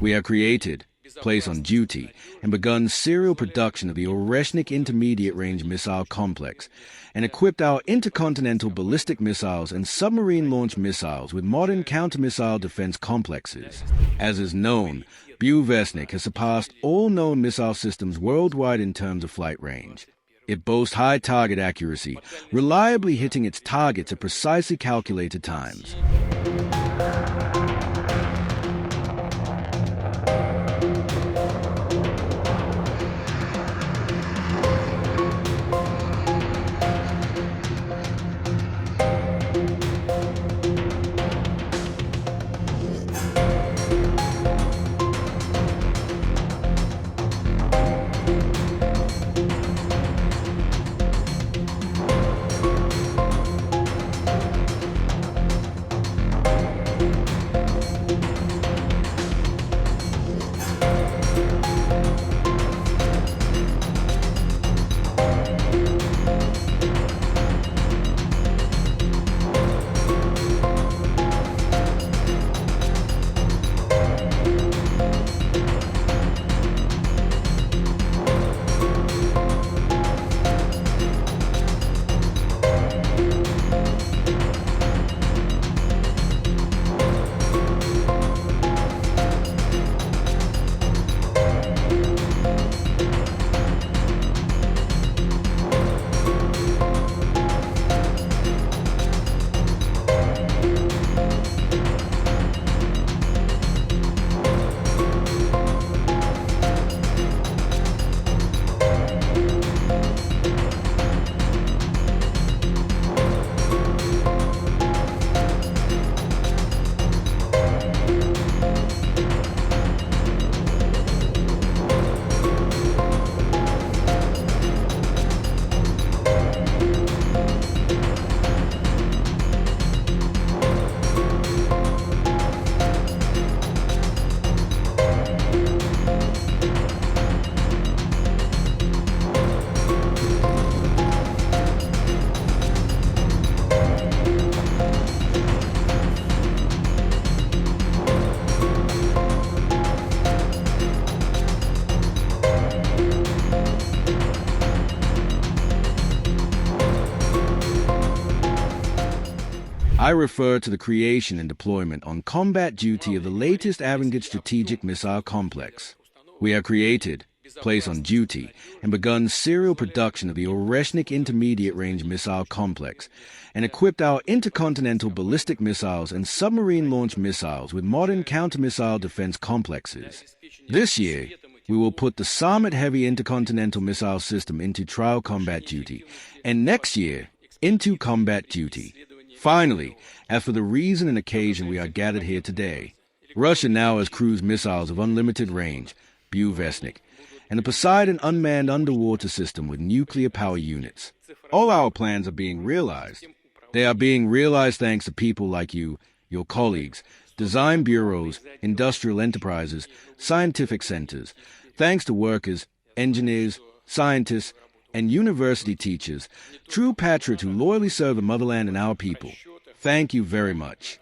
We have created, placed on duty, and begun serial production of the Oreshnik intermediate-range missile complex, and equipped our intercontinental ballistic missiles and submarine-launched missiles with modern counter-missile defense complexes. As is known, Burevestnik has surpassed all known missile systems worldwide in terms of flight range. It boasts high target accuracy, reliably hitting its targets at precisely calculated times. I refer to the creation and deployment on combat duty of the latest avant-garde strategic missile complex. We have created, placed on duty, and begun serial production of the Oreshnik intermediate-range missile complex, and equipped our intercontinental ballistic missiles and submarine-launched missiles with modern counter-missile defense complexes. This year, we will put the Summit Heavy Intercontinental Missile System into trial combat duty, and next year, into combat duty. Finally, as for the reason and occasion we are gathered here today, Russia now has cruise missiles of unlimited range, Burevestnik, and the Poseidon unmanned underwater system with nuclear power units. All our plans are being realized. They are being realized thanks to people like you, your colleagues, design bureaus, industrial enterprises, scientific centers, thanks to workers, engineers, scientists, and university teachers, true patriots who loyally serve the motherland and our people. Thank you very much.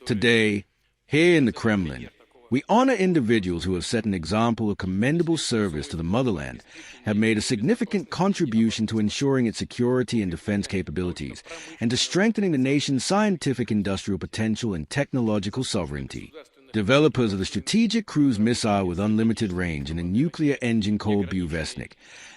Today, here in the Kremlin, we honor individuals who have set an example of commendable service to the motherland, have made a significant contribution to ensuring its security and defense capabilities, and to strengthening the nation's scientific industrial potential and technological sovereignty. Developers of the strategic cruise missile with unlimited range and a nuclear engine called Burevestnik,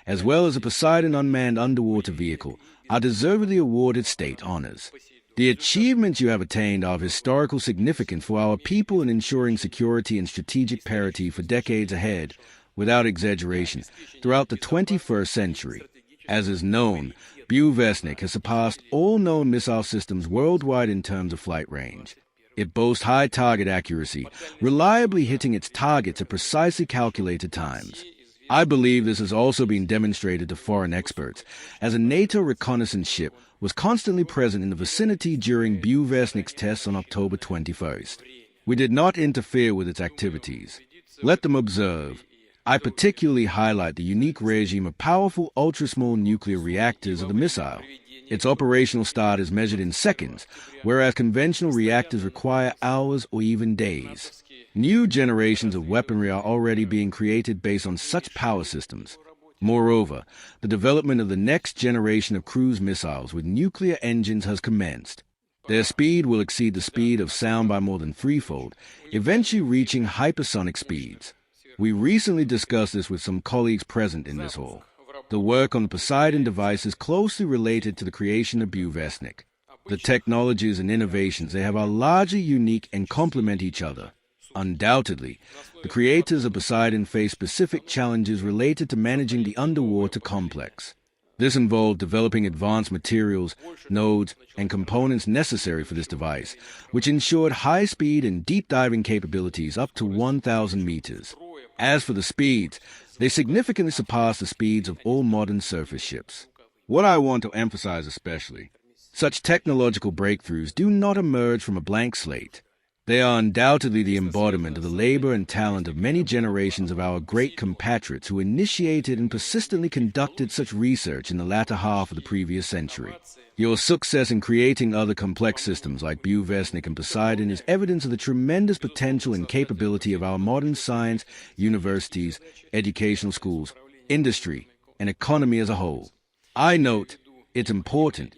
as well as a Poseidon unmanned underwater vehicle, are deservedly awarded state honors. The achievements you have attained are of historical significance for our people in ensuring security and strategic parity for decades ahead, without exaggeration, throughout the 21st century. As is known, Burevestnik has surpassed all known missile systems worldwide in terms of flight range. It boasts high target accuracy, reliably hitting its targets at precisely calculated times. I believe this has also been demonstrated to foreign experts, as a NATO reconnaissance ship was constantly present in the vicinity during Burevestnik's tests on October 21st. We did not interfere with its activities. Let them observe. I particularly highlight the unique regime of powerful ultra-small nuclear reactors of the missile. Its operational start is measured in seconds, whereas conventional reactors require hours or even days. New generations of weaponry are already being created based on such power systems. Moreover, the development of the next generation of cruise missiles with nuclear engines has commenced. Their speed will exceed the speed of sound by more than threefold, eventually reaching hypersonic speeds. We recently discussed this with some colleagues present in this hall. The work on the Poseidon device is closely related to the creation of Burevestnik. The technologies and innovations they have are largely unique and complement each other. Undoubtedly, the creators of Poseidon face specific challenges related to managing the underwater complex. This involved developing advanced materials, nodes, and components necessary for this device, which ensured high-speed and deep-diving capabilities up to 1,000 meters. As for the speeds, they significantly surpass the speeds of all modern surface ships. What I want to emphasize especially, such technological breakthroughs do not emerge from a blank slate. They are undoubtedly the embodiment of the labor and talent of many generations of our great compatriots who initiated and persistently conducted such research in the latter half of the previous century. Your success in creating other complex systems like Burevestnik and Poseidon is evidence of the tremendous potential and capability of our modern science, universities, educational schools, industry, and economy as a whole. I note it's important,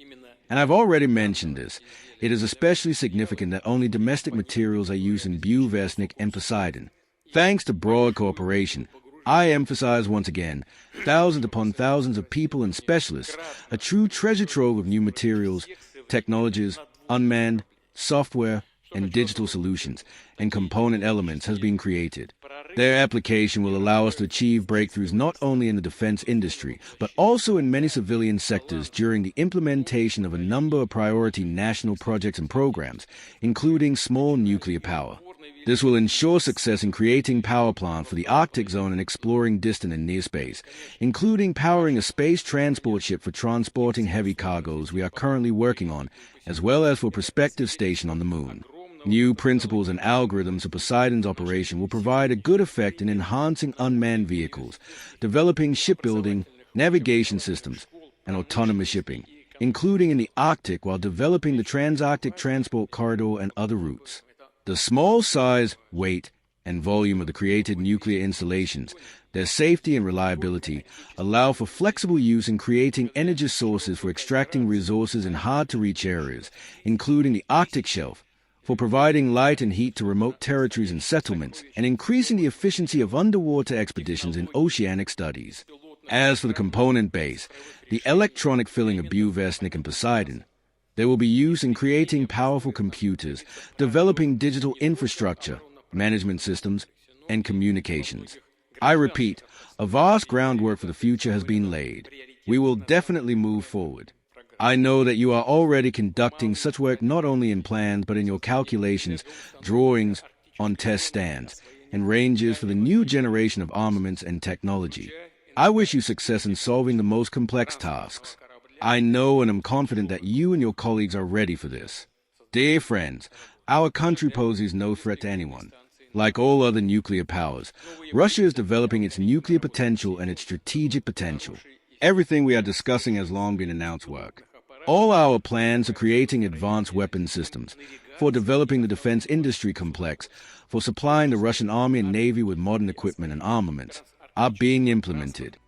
and I've already mentioned this, it is especially significant that only domestic materials are used in Burevestnik and Poseidon. Thanks to broad cooperation, I emphasize once again, thousands upon thousands of people and specialists, a true treasure trove of new materials, technologies, unmanned, software, and digital solutions, and component elements has been created. Their application will allow us to achieve breakthroughs not only in the defense industry, but also in many civilian sectors during the implementation of a number of priority national projects and programs, including small nuclear power. This will ensure success in creating power plants for the Arctic zone and exploring distant and near space, including powering a space transport ship for transporting heavy cargoes we are currently working on, as well as for a prospective station on the moon. New principles and algorithms of Poseidon's operation will provide a good effect in enhancing unmanned vehicles, developing shipbuilding, navigation systems, and autonomous shipping, including in the Arctic while developing the Trans-Arctic Transport Corridor and other routes. The small size, weight, and volume of the created nuclear installations, their safety and reliability, allow for flexible use in creating energy sources for extracting resources in hard-to-reach areas, including the Arctic shelf, for providing light and heat to remote territories and settlements, and increasing the efficiency of underwater expeditions in oceanic studies. As for the component base, the electronic filling of Burevestnik and Poseidon, they will be used in creating powerful computers, developing digital infrastructure, management systems, and communications. I repeat, a vast groundwork for the future has been laid. We will definitely move forward. I know that you are already conducting such work not only in plans but in your calculations, drawings, on test stands, and ranges for the new generation of armaments and technology. I wish you success in solving the most complex tasks. I know and am confident that you and your colleagues are ready for this. Dear friends, our country poses no threat to anyone. Like all other nuclear powers, Russia is developing its nuclear potential and its strategic potential. Everything we are discussing has long been announced work. All our plans are creating advanced weapon systems, for developing the defense industry complex, for supplying the Russian army and navy with modern equipment and armaments, are being implemented.